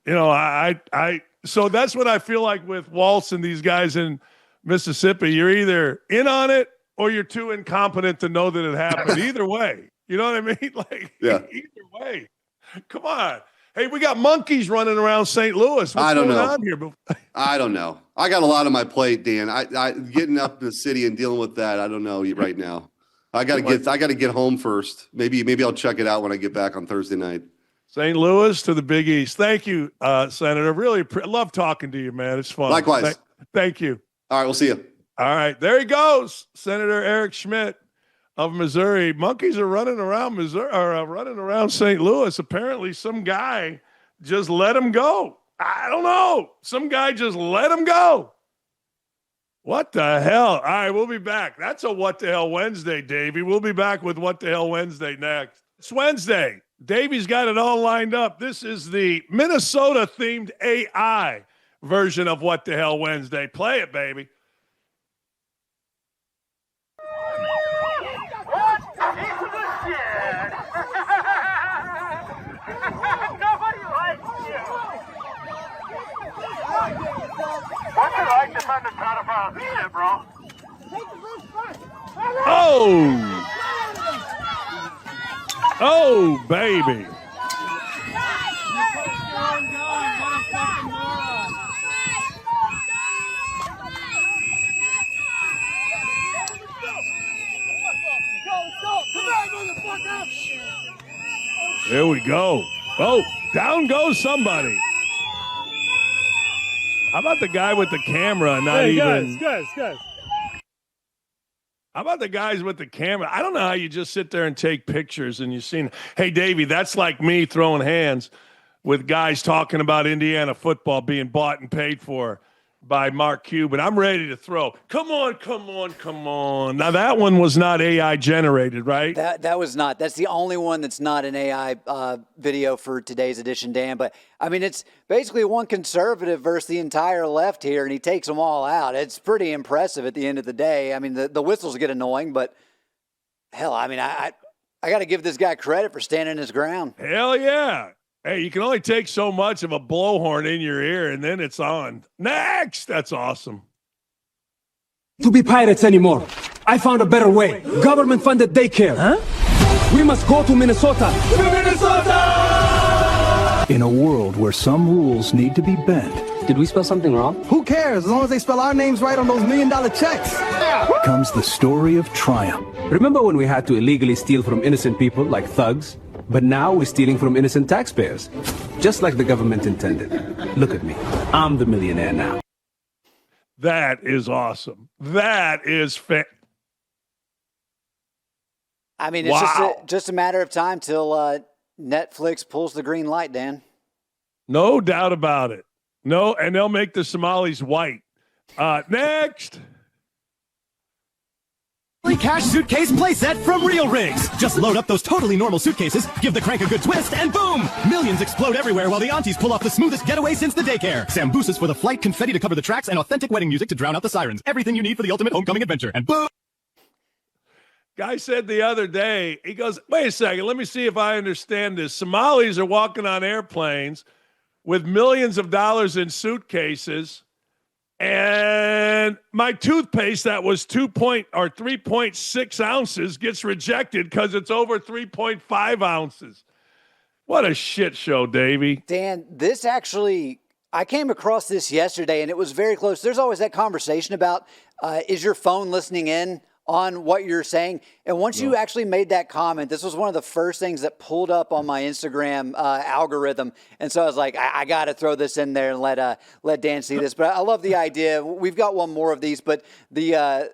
A: So that's what I feel like with Waltz and these guys in Mississippi. You're either in on it or you're too incompetent to know that it happened. Either way. You know what I mean?
F: Yeah.
A: Either way. Come on. Hey, we got monkeys running around St. Louis. What's going on here?
F: I don't know. I got a lot on my plate, Dan. I getting up in the city and dealing with that. I don't know right now. I got to get home first. Maybe I'll check it out when I get back on Thursday night.
A: St. Louis to the Big East. Thank you, Senator. Really love talking to you, man. It's fun.
F: Likewise.
A: Thank you.
F: All right, we'll see you.
A: All right, there he goes, Senator Eric Schmitt of Missouri. Monkeys are running around running around St. Louis. Apparently, some guy just let him go. I don't know. Some guy just let him go. What the hell? All right, we'll be back. That's a What the Hell Wednesday, Davey. We'll be back with What the Hell Wednesday next. It's Wednesday. Davey's got it all lined up. This is the Minnesota-themed AI version of What the Hell Wednesday. Play it, baby.
G: Nobody likes you. What's it like to find the pedophile shit, bro?
A: Oh, baby. There we go. Oh, down goes somebody. How about the guy with the camera?
H: Guys.
A: How about the guys with the camera? I don't know how you just sit there and take pictures and you've seen. Hey, Davey, that's like me throwing hands with guys talking about Indiana football being bought and paid for by Mark Cuban. I'm ready to throw. Come on. Now, that one was not AI generated, right?
C: That was not. That's the only one that's not an AI video for today's edition, Dan. But, I mean, it's basically one conservative versus the entire left here, and he takes them all out. It's pretty impressive at the end of the day. I mean, the whistles get annoying, but, hell, I mean, I got to give this guy credit for standing his ground.
A: Hell yeah. Hey, you can only take so much of a blowhorn in your ear, and then it's on. Next! That's awesome.
I: To be pirates anymore. I found a better way. Government-funded daycare. Huh? We must go to Minnesota. To Minnesota!
J: In a world where some rules need to be bent.
K: Did we spell something wrong?
I: Who cares, as long as they spell our names right on those $1 million checks.
J: Comes the story of triumph.
K: Remember when we had to illegally steal from innocent people like thugs? But now we're stealing from innocent taxpayers, just like the government intended. Look at me. I'm the millionaire now.
A: That is awesome. That is
C: I mean, it's just a matter of time till Netflix pulls the green light, Dan.
A: No doubt about it. No, and they'll make the Somalis white. Next.
L: Cash suitcase playset from Real Rigs. Just load up those totally normal suitcases, give the crank a good twist, and boom! Millions explode everywhere while the aunties pull off the smoothest getaway since the daycare. Sambucas for the flight, confetti to cover the tracks, and authentic wedding music to drown out the sirens. Everything you need for the ultimate homecoming adventure. And boom!
A: Guy said the other day, he goes, wait a second, let me see if I understand this. Somalis are walking on airplanes with millions of dollars in suitcases, and my toothpaste that was 3.6 ounces gets rejected because it's over 3.5 ounces. What a shit show, Davey.
C: Dan, this actually, I came across this yesterday, and it was very close. There's always that conversation about, is your phone listening in on what you're saying? And once you actually made that comment, this was one of the first things that pulled up on my Instagram algorithm. And so I was like, I got to throw this in there and let Dan see this. But I love the idea. We've got one more of these, but the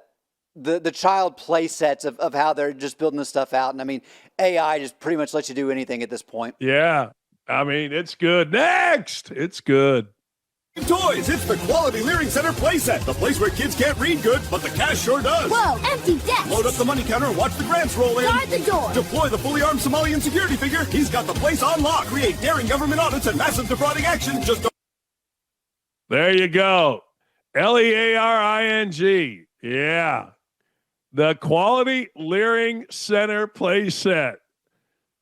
C: child play sets of how they're just building this stuff out. And I mean, AI just pretty much lets you do anything at this point.
A: Yeah. I mean, it's good. Next. It's good.
L: Toys, it's the Quality Learning Center playset. The place where kids can't read good, but the cash sure does.
H: Whoa, empty desk.
L: Load up the money counter and watch the grants roll in.
H: Guard the door.
L: Deploy the fully armed Somalian security figure. He's got the place on lock. Create daring government audits and massive defrauding action.
A: There you go. LEARING. Yeah. The Quality Learning Center playset.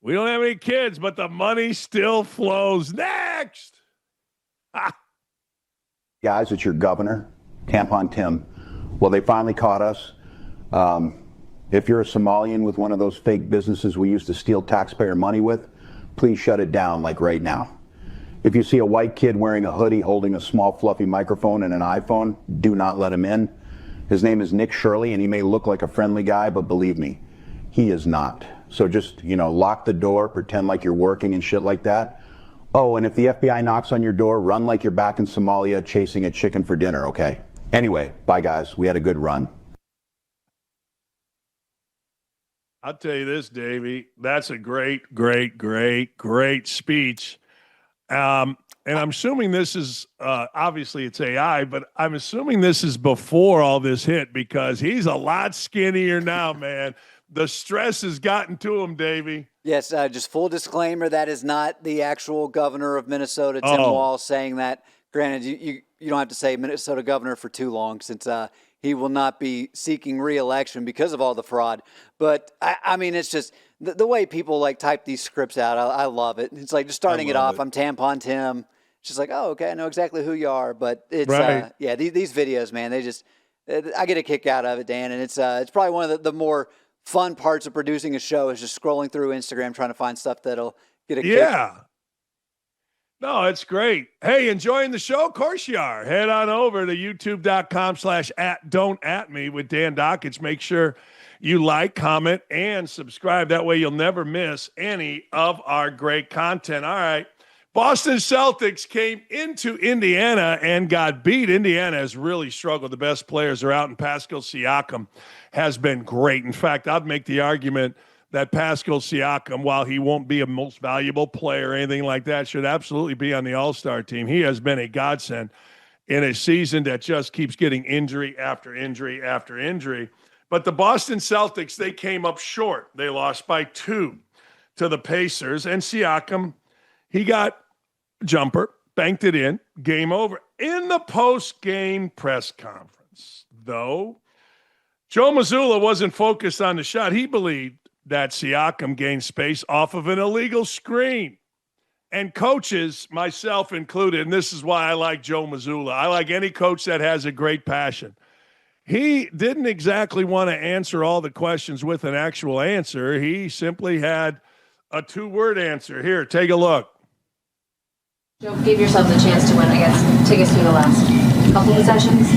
A: We don't have any kids, but the money still flows. Next.
M: Guys, it's your governor, Tampon Tim. Well, they finally caught us. If you're a Somalian with one of those fake businesses we used to steal taxpayer money with, please shut it down, like right now. If you see a white kid wearing a hoodie holding a small fluffy microphone and an iPhone, do not let him in. His name is Nick Shirley, and he may look like a friendly guy, but believe me, he is not. So just, lock the door, pretend like you're working and shit like that. Oh, and if the FBI knocks on your door, run like you're back in Somalia chasing a chicken for dinner, okay? Anyway, bye guys. We had a good run.
A: I'll tell you this, Davey. That's a great speech. And I'm assuming this is, obviously it's AI, but I'm assuming this is before all this hit because he's a lot skinnier now, man. The stress has gotten to him, Davey.
C: Yes, just full disclaimer, that is not the actual governor of Minnesota, Tim Walz, saying that. Granted, you don't have to say Minnesota governor for too long since he will not be seeking re-election because of all the fraud. But, I mean, it's just the way people, type these scripts out, I love it. It's like just starting it off, I'm Tampon Tim. It's just like, oh, okay, I know exactly who you are. But it's,
A: right.
C: These videos, man, they just, I get a kick out of it, Dan. And it's probably one of the more fun parts of producing a show is just scrolling through Instagram trying to find stuff that'll get a kick.
A: Yeah. No, it's great. Hey, enjoying the show? Of course you are. Head on over to youtube.com/@don'tatme with Dan Dakich. Make sure you like, comment, and subscribe. That way you'll never miss any of our great content. All right. Boston Celtics came into Indiana and got beat. Indiana has really struggled. The best players are out, and Pascal Siakam has been great. In fact, I'd make the argument that Pascal Siakam, while he won't be a most valuable player or anything like that, should absolutely be on the All-Star team. He has been a godsend in a season that just keeps getting injury after injury after injury. But the Boston Celtics, they came up short. They lost by 2 to the Pacers, and Siakam, he got jumper, banked it in, game over. In the post-game press conference, though, Joe Mazzulla wasn't focused on the shot. He believed that Siakam gained space off of an illegal screen. And coaches, myself included, and this is why I like Joe Mazzulla. I like any coach that has a great passion. He didn't exactly want to answer all the questions with an actual answer. He simply had a 2-word answer. Here, take a look.
N: Joe, give yourself the chance to win, I guess. Take us through the last couple of sessions.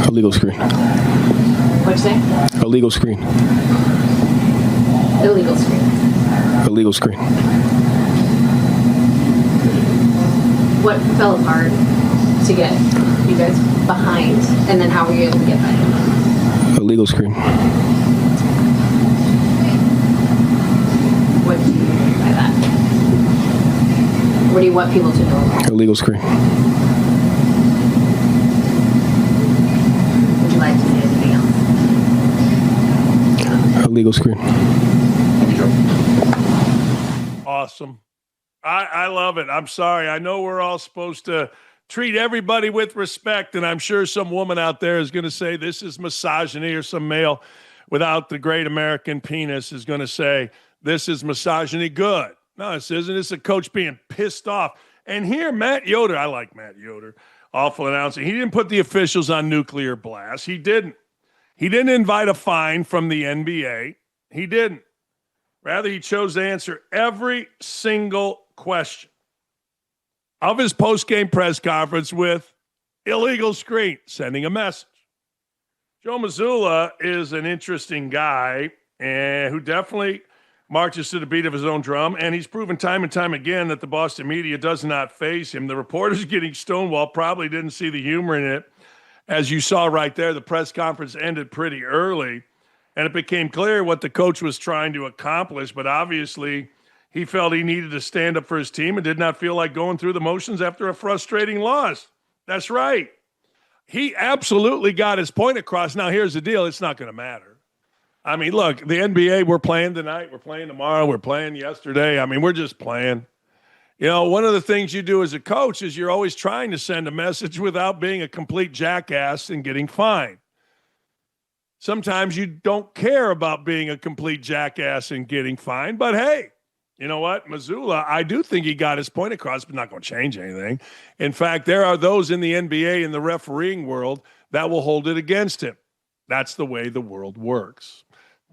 O: Illegal screen.
N: What'd you say?
O: Illegal screen.
N: Illegal screen.
O: Illegal screen.
N: What fell apart to get you guys behind, and then how were you able to get back?
O: Illegal screen.
N: What do you mean by that? What do you want people to know about?
O: Illegal screen.
N: Would you like to say anything else?
O: Illegal screen.
A: Awesome. I love it. I'm sorry. I know we're all supposed to treat everybody with respect, and I'm sure some woman out there is going to say this is misogyny or some male without the great American penis is going to say, this is misogyny good. No, this isn't. It's a coach being pissed off. And here, Matt Yoder, I like Matt Yoder, awful announcing. He didn't put the officials on nuclear blast. He didn't. He didn't invite a fine from the NBA. He didn't. Rather, he chose to answer every single question of his post-game press conference with illegal screen, sending a message. Joe Mazzulla is an interesting guy and who definitely marches to the beat of his own drum, and he's proven time and time again that the Boston media does not faze him. The reporters getting stonewalled probably didn't see the humor in it. As you saw right there, the press conference ended pretty early, and it became clear what the coach was trying to accomplish, but obviously he felt he needed to stand up for his team and did not feel like going through the motions after a frustrating loss. That's right. He absolutely got his point across. Now, here's the deal. It's not going to matter. I mean, look, the NBA, we're playing tonight. We're playing tomorrow. We're playing yesterday. I mean, we're just playing. You know, one of the things you do as a coach is you're always trying to send a message without being a complete jackass and getting fined. Sometimes you don't care about being a complete jackass and getting fined, but hey, you know what? Mazzulla, I do think he got his point across, but not going to change anything. In fact, there are those in the NBA and the refereeing world that will hold it against him. That's the way the world works.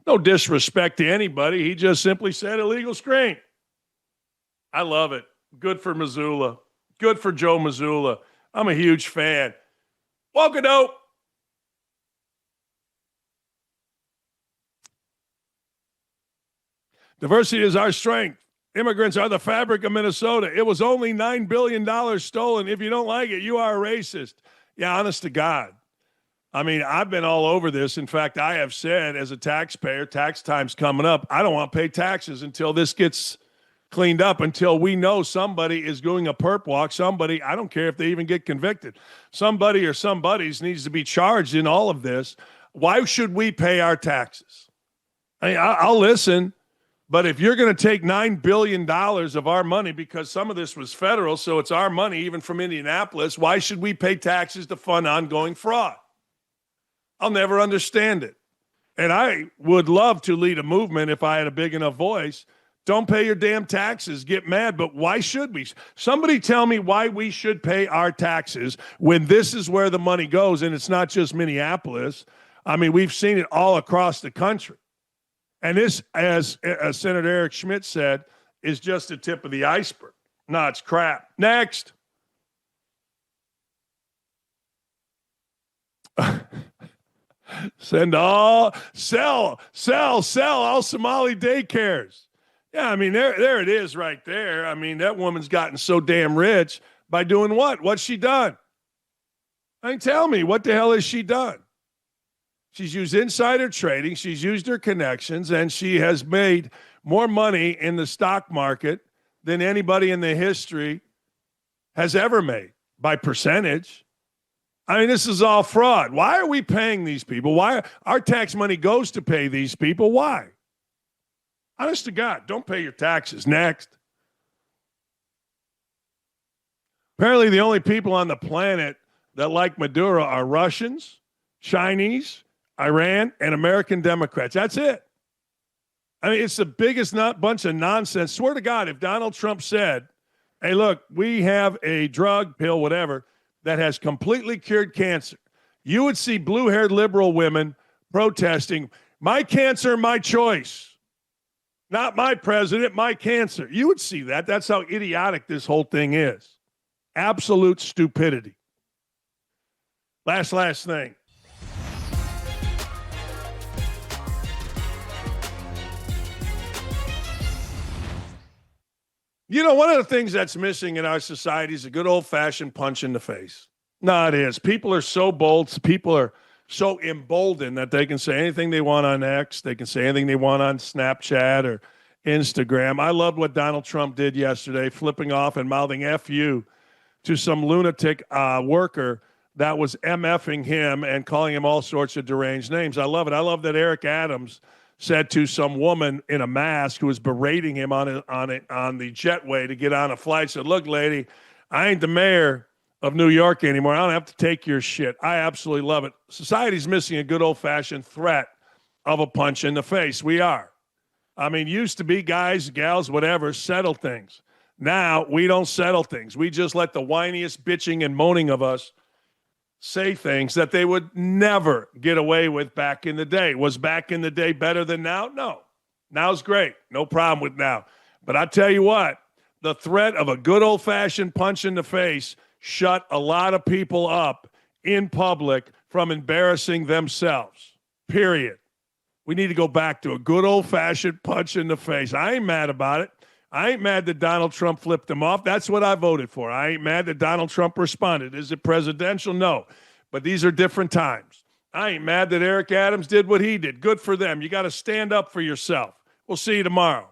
A: No disrespect to anybody. He just simply said illegal screen. I love it. Good for Mazzulla. Good for Joe Mazzulla. I'm a huge fan. Welcome, dope. Diversity is our strength. Immigrants are the fabric of Minnesota. It was only $9 billion stolen. If you don't like it, you are a racist. Yeah, honest to God. I mean, I've been all over this. In fact, I have said as a taxpayer, tax time's coming up. I don't want to pay taxes until this gets cleaned up, until we know somebody is doing a perp walk. Somebody, I don't care if they even get convicted. Somebody or somebody's needs to be charged in all of this. Why should we pay our taxes? I mean, I'll listen. But if you're going to take $9 billion of our money, because some of this was federal, so it's our money, even from Indianapolis, why should we pay taxes to fund ongoing fraud? I'll never understand it. And I would love to lead a movement if I had a big enough voice. Don't pay your damn taxes. Get mad. But why should we? Somebody tell me why we should pay our taxes when this is where the money goes, and it's not just Minneapolis. I mean, we've seen it all across the country. And this, as Senator Eric Schmitt said, is just the tip of the iceberg. No, it's crap. Next. Sell all Somali daycares. Yeah, I mean, there it is right there. I mean, that woman's gotten so damn rich by doing what? What's she done? I mean, tell me, what the hell has she done? She's used insider trading. She's used her connections, and she has made more money in the stock market than anybody in the history has ever made by percentage. I mean, this is all fraud. Why are we paying these people? Why our tax money goes to pay these people? Why? Honest to God, don't pay your taxes. Next. Apparently, the only people on the planet that like Maduro are Russians, Chinese, Iran, and American Democrats. That's it. I mean, it's the biggest bunch of nonsense. Swear to God, if Donald Trump said, hey, look, we have a drug, pill, whatever, that has completely cured cancer, you would see blue-haired liberal women protesting, my cancer, my choice. Not my president, my cancer. You would see that. That's how idiotic this whole thing is. Absolute stupidity. Last thing. You know, one of the things that's missing in our society is a good old-fashioned punch in the face. No, it is. People are so bold. People are so emboldened that they can say anything they want on X. They can say anything they want on Snapchat or Instagram. I loved what Donald Trump did yesterday, flipping off and mouthing F you to some lunatic worker that was MFing him and calling him all sorts of deranged names. I love it. I love that Eric Adams said to some woman in a mask who was berating him on the jetway to get on a flight, said, look, lady, I ain't the mayor of New York anymore. I don't have to take your shit. I absolutely love it. Society's missing a good old-fashioned threat of a punch in the face. We are. I mean, used to be guys, gals, whatever, settle things. Now we don't settle things. We just let the whiniest bitching and moaning of us say things that they would never get away with back in the day. Was back in the day better than now? No. Now's great. No problem with now. But I tell you what, the threat of a good old-fashioned punch in the face shut a lot of people up in public from embarrassing themselves, period. We need to go back to a good old-fashioned punch in the face. I ain't mad about it. I ain't mad that Donald Trump flipped him off. That's what I voted for. I ain't mad that Donald Trump responded. Is it presidential? No. But these are different times. I ain't mad that Eric Adams did what he did. Good for them. You got to stand up for yourself. We'll see you tomorrow.